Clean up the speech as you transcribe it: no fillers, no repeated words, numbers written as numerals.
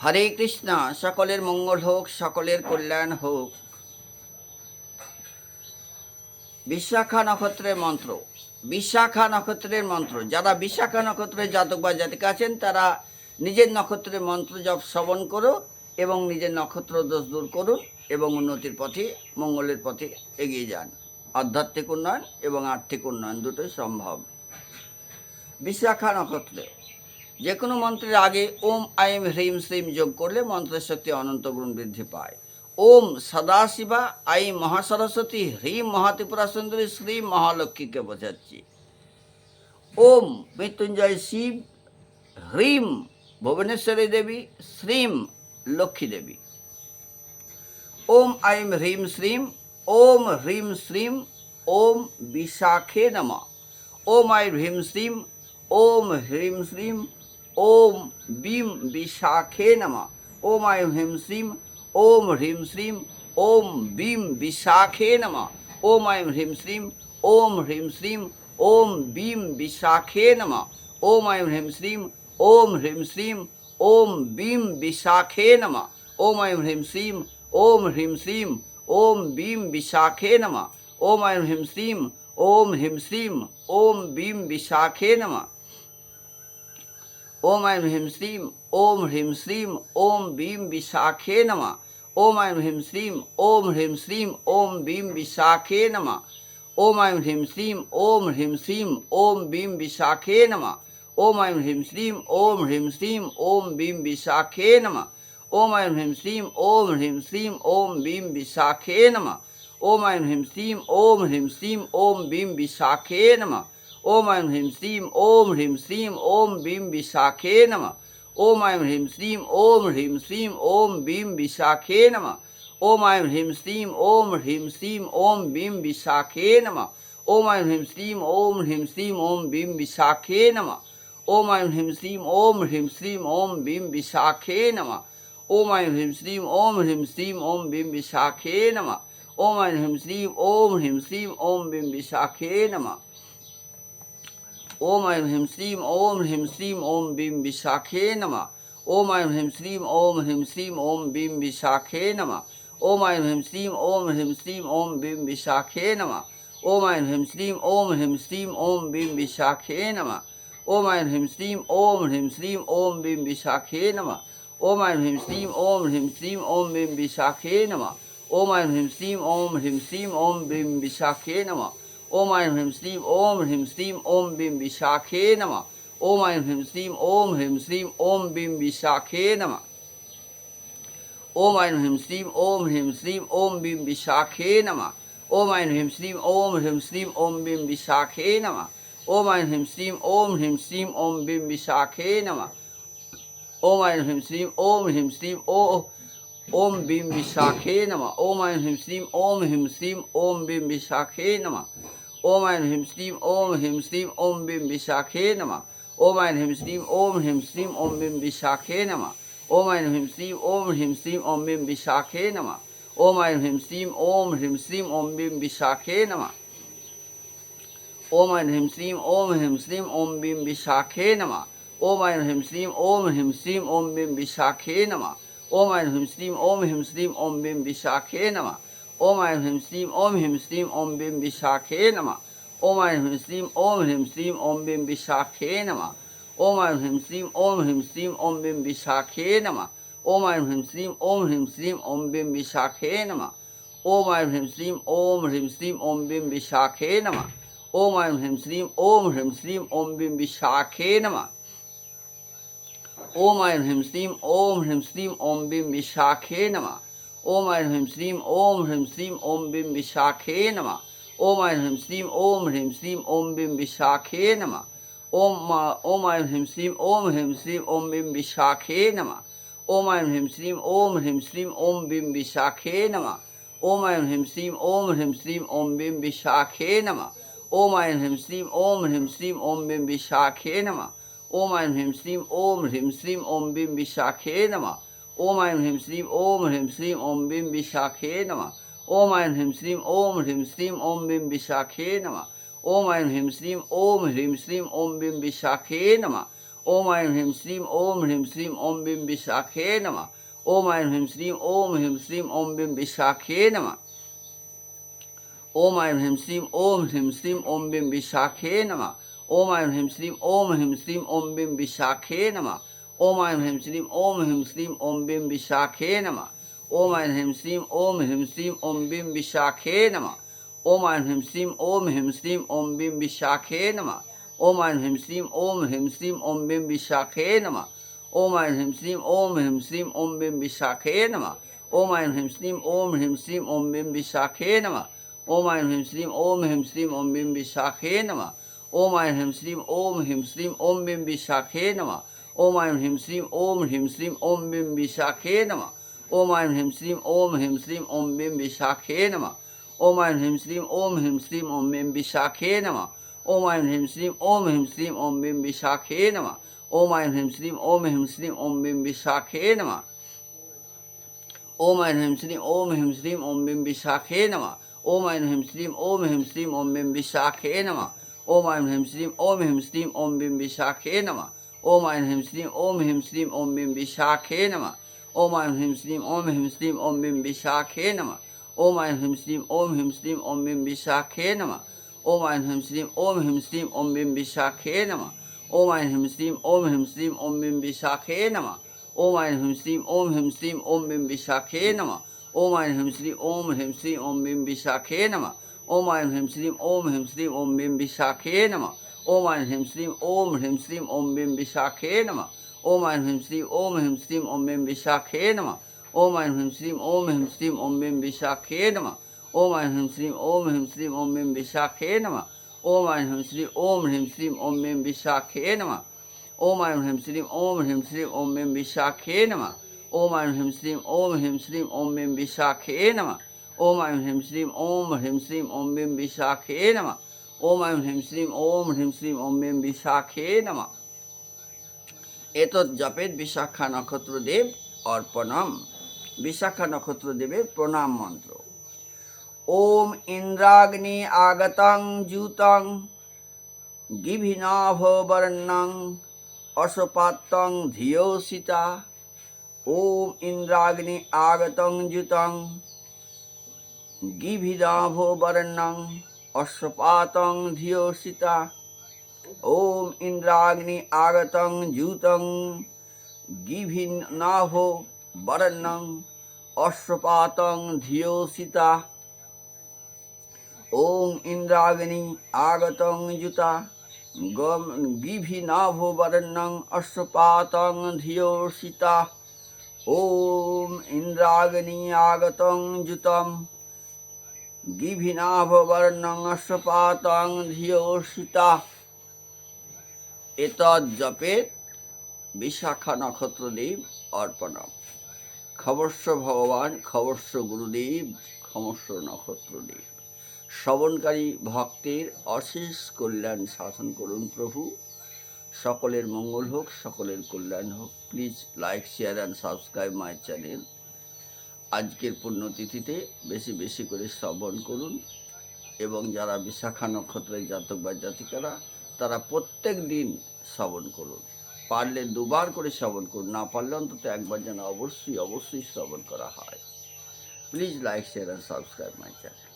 হরে কৃষ্ণ। সকলের মঙ্গল হোক, সকলের কল্যাণ হোক। বিশাখা নক্ষত্রের মন্ত্র। বিশাখা নক্ষত্রের মন্ত্র, যারা বিশাখা নক্ষত্রের জাতক বা জাতিকা আছেন তারা নিজের নক্ষত্রের মন্ত্র জপ শ্রবণ করো এবং নিজের নক্ষত্র দোষ দূর করুন এবং উন্নতির পথে, মঙ্গলের পথে এগিয়ে যান। আধ্যাত্মিক উন্নয়ন এবং আর্থিক উন্নয়ন দুটোই সম্ভব। বিশাখা নক্ষত্রে যে কোনো মন্ত্রের আগে ওম আইম হ্রিম শ্রীম যোগ করলে মন্ত্রের শক্তি অনন্ত গুণ বৃদ্ধি পায়। ওম সদাশিবা আইম মহাসরস্বতী হ্রিম মহাত্রিপুরা সুন্দরী শ্রীম মহালক্ষ্মীকে বোঝাচ্ছি। ওম মৃত্যুঞ্জয় শিব, হ্রিম ভুবনেশ্বরী দেবী, শ্রীম লক্ষ্মী দেবী। ওম আইম হ্রিম শ্রীম, ওম হ্রিম শ্রীম, ওম বিশাখে নমঃ। ওম আইম হ্রিম শ্রীম, ওম হ্রিম শ্রীম, ওম বিম বিশাখে নমঃ। ওম আইম হ্রিম শ্রীম, ওম হ্রিম শ্রীম, ওম বিম বিশাখে নমঃ। ওম আইম হ্রিম শ্রীম, ওম হ্রিম শ্রীম, ওম বিম বিশাখে নমঃ। ওম আইম হ্রিম শ্রীম, ওম হ্রিম শ্রীম, ওম বিম বিশাখে নমঃ। ওম আইম হ্রিম শ্রীম, ওম হ্রিম শ্রীম, ওম বিম বিশাখে নমঃ। ওম আইম হ্রিম শ্রীম, ওম হ্রিম শ্রীম, ওম বিম বিশাখে নমঃ। ওম আইম হ্রিম শ্রীম, ওম হ্রিম শ্রীম, ওম বিম বিশাখে নমঃ। ওম আইম হ্রিম শ্রীম, ওম হ্রিম শ্রীম, ওম বিম বিশাখে নমঃ। ওম আইম হ্রিম শ্রীম, ওম হ্রিম শ্রীম, ওম বিম বিশাখে নমঃ। ওম আইম হ্রিম শ্রীম, ওম হ্রিম শ্রীম, ওম বিম বিশাখে নমঃ। ওম আইম হ্রিম শ্রীম, ওম হ্রিম শ্রীম, ওম বিম বিশাখে নমঃ। ওম আইম হ্রিম শ্রীম, ওম হ্রিম শ্রীম, ওম বিম বিশাখে নমঃ। ওম আইম হ্রিম শ্রীম, ওম হ্রিম শ্রীম, ওম বিম বিশাখে নমঃ। ওম আইম হ্রিম শ্রীম, ওম হ্রিম শ্রীম, ওম বিম বিশাখে নমঃ। ওম আইম হ্রিম শ্রীম, ওম হ্রিম শ্রীম, ওম বিম বিশাখে নমঃ। ওম আইম হ্রিম শ্রীম, ওম হ্রিম শ্রীম, ওম বিম বিশাখে নমঃ। ওম আইম হ্রিম শ্রীম, ওম হ্রিম শ্রীম, ওম বিম বিশাখে নমঃ। ওম আইম হ্রিম শ্রীম, ওম হ্রিম শ্রীম, ওম বিম বিশাখে নমঃ। ওম আইম হ্রিম শ্রীম, ওম হ্রিম শ্রীম, ওম বিম বিশাখে নমঃ। ওম আইম হ্রিম শ্রীম, ওম হ্রিম শ্রীম, ওম বিম বিশাখে নমঃ। ওম আইম হ্রিম শ্রীম, ওম হ্রিম শ্রীম, ওম বিম বিশাখে নমঃ। ওম আইম হ্রিম শ্রীম, ওম হ্রিম শ্রীম, ওম বিম বিশাখে নমঃ। ওম আইম হ্রিম শ্রীম, ওম হ্রিম শ্রীম, ওম বিম বিশাখে নমঃ। ওম আইম হ্রিম শ্রীম, ওম হ্রিম শ্রীম, ওম বিম বিশাখে নমঃ। ওম আইম হ্রিম শ্রীম, ওম হ্রিম শ্রীম, ওম বিম বিশাখে নমঃ। ওম আইম হ্রিম শ্রীম, ওম হ্রিম শ্রীম, ওম বিম বিশাখে নমঃ। ওম আইম হ্রিম শ্রীম, ওম হ্রিম শ্রীম, ওম বিম বিশাখে নমঃ। ওম আইম হ্রিম শ্রীম, ওম হ্রিম শ্রীম, ওম বিম বিশাখে নমঃ। ওম আইম হ্রিম শ্রীম, ওম হ্রিম শ্রীম, ওম বিম বিশাখে নমঃ। ওম আইম হ্রিম শ্রীম, ওম হ্রিম শ্রীম, ওম বিম বিশাখে নমঃ। ওম আইম হ্রিম শ্রীম, ওম হ্রিম শ্রীম, ওম বিম বিশাখে নমঃ। ওম আইম হ্রিম শ্রীম, ওম হ্রিম শ্রীম, ওম বিম বিশাখে নমঃ। ওম আইম হ্রিম শ্রীম, ওম হ্রিম শ্রীম, ওম বিম বিশাখে নমঃ। ওম আইম হ্রিম শ্রীম, ওম হ্রিম শ্রীম, ওম বিম বিশাখে নমঃ। ওম আইম হ্রিম শ্রীম, ওম হ্রিম শ্রীম, ওম বিম বিশাখে নমঃ। ওম আইম হ্রিম শ্রীম, ওম হ্রিম শ্রীম, ওম বিম বিশাখে নমঃ। ওম আইম হ্রিম শ্রীম, ওম হ্রিম শ্রীম, ওম বিম বিশাখে নমঃ। ওম আইম হ্রিম শ্রীম, ওম হ্রিম শ্রীম, ওম বিম বিশাখে নমঃ। ওম আইম হ্রিম শ্রীম, ওম হ্রিম শ্রীম, ওম বিম বিশাখে নমঃ। ওম আইম হ্রিম শ্রীম, ওম হ্রিম শ্রীম, ওম বিম বিশাখে নমঃ। ওম আইম হ্রিম শ্রীম, ওম হ্রিম শ্রীম, ওম বিম বিশাখে নমঃ। ওম আইম হ্রিম শ্রীম, ওম হ্রিম শ্রীম, ওম বিম বিশাখে নমঃ। ওম আইম হ্রিম শ্রীম, ওম হ্রিম শ্রীম, ওম বিম বিশাখে নমঃ। ওম আইম হ্রিম শ্রীম, ওম হ্রিম শ্রীম, ওম বিম বিশাখে নমঃ। ওম আইম হ্রিম শ্রীম, ওম হ্রিম শ্রীম, ওম বিম বিশাখে নমঃ। ওম আইম হ্রিম শ্রীম, ওম হ্রিম শ্রীম, ওম বিম বিশাখে নমঃ। ওম আইম হ্রিম শ্রীম, ওম হ্রিম শ্রীম, ওম বিম বিশাখে নমঃ। ওম আইম হ্রিম শ্রীম, ওম হ্রিম শ্রীম, ওম বিম বিশাখে নমঃ। ওম আইম হ্রিম শ্রীম, ওম হ্রিম শ্রীম, ওম বিম বিশাখে নমঃ। ওম আইম হ্রিম শ্রীম, ওম হ্রিম শ্রীম, ওম বিম বিশাখে নমঃ। ওম আইম হ্রিম শ্রীম, ওম হ্রিম শ্রীম, ওম বিম বিশাখে নমঃ। ওম আইম হ্রিম শ্রীম, ওম হ্রিম শ্রীম, ওম বিম বিশাখে নমঃ। ওম আইম হ্রিম শ্রীম, ওম হ্রিম শ্রীম, ওম বিম বিশাখে নমঃ। ওম আইম হ্রিম শ্রীম, ওম হ্রিম শ্রীম, ওম বিম বিশাখে নমঃ। ওম আইম হ্রিম শ্রীম, ওম হ্রিম শ্রীম, ওম বিম বিশাখে নমঃ। ওম আইম হ্রিম শ্রীম, ওম হ্রিম শ্রীম, ওম বিম বিশাখে নমঃ। ওম আইম হ্রিম শ্রীম, ওম হ্রিম শ্রীম, ওম বিম বিশাখে নমঃ। ओम ऐं ह्रीं श्रीं ओम ह्रीं श्रीं ओम बीं विशाखे नमः। ओम ऐं ह्रीं श्रीं ओम ह्रीं श्रीं ओम बीं विशाखे नमः। ओम ऐं ह्रीं श्रीं ओम ह्रीं श्रीं ओम बीं विशाखे नमः। ओम ऐं ह्रीं श्रीं ओम ह्रीं श्रीं ओम बीं विशाखे नमः। ओम ऐं ह्रीं श्रीं ओम ह्रीं श्रीं ओम बीं विशाखे नमः। ओम ऐं ह्रीं श्रीं ओम ह्रीं श्रीं ओम बीं विशाखे नमः। ओम ऐं ह्रीं श्रीं ओम ह्रीं श्रीं ओम बीं विशाखे नमः। ओम ऐं ह्रीं श्रीं ओम ह्रीं श्रीं ओम बीं विशाखे नमः। ओम ऐं ह्रीं श्रीं ओम ह्रीं श्रीं ओम बीं विशाखे नमः। ओम ऐं ह्रीं श्रीं ओम ह्रीं श्रीं ओम बीं विशाखे नमः। ओम ऐं ह्रीं श्रीं ओम ह्रीं श्रीं ओम बीं विशाखे नमः। ओम ऐं ह्रीं श्रीं ओम ह्रीं श्रीं ओम बीं विशाखे नमः। ओम ऐं ह्रीं श्रीं ओम ह्रीं श्रीं ओम बीं विशाखे नमः। ओम ऐं ह्रीं श्रीं ओम ह्रीं श्रीं ओम बीं विशाखे नमः। ओम ऐं ह्रीं श्रीं ओम ह्रीं श्रीं ओम बीं विशाखे नमः। ओम ऐं ह्रीं श्रीं ओम ह्रीं श्रीं ओम बीं विशाखे नमः। ओम ऐं ह्रीं श्रीं ओम ह्रीं श्रीं ओम बीं विशाखे नमः। ओम ऐं ह्रीं श्रीं ओम ह्रीं श्रीं ओम बीं विशाखे नमः। ओम ऐं ह्रीं श्रीं ओम ह्रीं श्रीं ओम बीं विशाखे नमः। ओम ऐं ह्रीं श्रीं ओम ह्रीं श्रीं ओम बीं विशाखे नमः। ओम ऐं ह्रीं श्रीं ओम ह्रीं श्रीं ओम बीं विशाखे नमः। ओम ऐं ह्रीं श्रीं ओम ह्रीं श्रीं ओम बीं विशाखे नमः। ओम ऐं ह्रीं श्रीं ओम ह्रीं श्रीं ओम बीं विशाखे नमः। ओम ऐं ह्रीं श्रीं ओम ह्रीं श्रीं ओम बीं विशाखे नमः। ओम ऐं ह्रीं श्रीं ओम ह्रीं श्रीं ओम बीं विशाखे नमः। ओम ऐं ह्रीं श्रीं ओम ह्रीं श्रीं ओम बीं विशाखे नमः। ओम ऐं ह्रीं श्रीं ओम ह्रीं श्रीं ओम बीं विशाखे नमः। ओम ऐं ह्रीं श्रीं ओम ह्रीं श्रीं ओम बीं विशाखे नमः। ओम ऐं ह्रीं श्रीं ओम ह्रीं श्रीं ओम बीं विशाखे नमः। ओम ऐं ह्रीं श्रीं ओम ह्रीं श्रीं ओम बीं विशाखे नमः। ओम ऐं ह्रीं श्रीं ओम ह्रीं श्रीं ओम बीं विशाखे नमः। ओम ऐं ह्रीं श्रीं ओम ह्रीं श्रीं ओम बीं विशाखे नमः। ओम ऐं ह्रीं श्रीं ओम ह्रीं श्रीं ओम बीं विशाखे नमः। ओम ऐं ह्रीं श्रीं ओम ह्रीं श्रीं ओम बीं विशाखे नमः। ओम ऐं ह्रीं श्रीं ओम ह्रीं श्रीं ओम बीं विशाखे नमः। ओम ऐं ह्रीं श्रीं ओम ह्रीं श्रीं ओम बीं विशाखे नमः। ओम ऐं ह्रीं श्रीं ओम ह्रीं श्रीं ओम बीं विशाखे नमः। एतत् जपेत विशाखा नक्षत्रदेव अर्पणम। विशाखा नक्षत्रदेवेर प्रणाम मंत्र। ओम इंद्राग्नि आगतं जूतं गिभिनाभ वर्णं अशोपात्तं धियोसिता। ओम इंद्राग्नि आगतं जूतं गिभिनाभ वर्णं अशोपातं धियोसिता। ओम इंद्राग्नि आगतं जूतं गिभिनाभ वर्णं अश्वपातं धियोसिता। ओम इंद्राग्नि आगतं जुता गिभिनाभ वर्णं अश्वपातं धियोसिता। ओम इंद्राग्नि आगतं जुतं गिभिनाभ वर्णं अश्वपातं धियोसिता। एतद् जपेत विशाखा नक्षत्रदेव अर्पणम। खमस्व भगवान, खमस्व गुरुदेव, खमस्व नक्षत्रदेव। শ্রবণকারী ভক্তের অশেষ কল্যাণ সাধন করুন প্রভু। সকলের মঙ্গল হোক, সকলের কল্যাণ হোক। Please like, share and subscribe my channel. আজকের পুণ্যতিথিতে বেশি বেশি করে শ্রবণ করুন এবং যারা বিশাখা নক্ষত্রের জাতক বা জাতিকারা তারা প্রত্যেক দিন শ্রবণ করুন। পারলে দুবার করে শ্রবণ করুন, না পারলে অন্তত একবার যেন অবশ্যই অবশ্যই শ্রবণ করা হয়। Please like, share and subscribe my channel.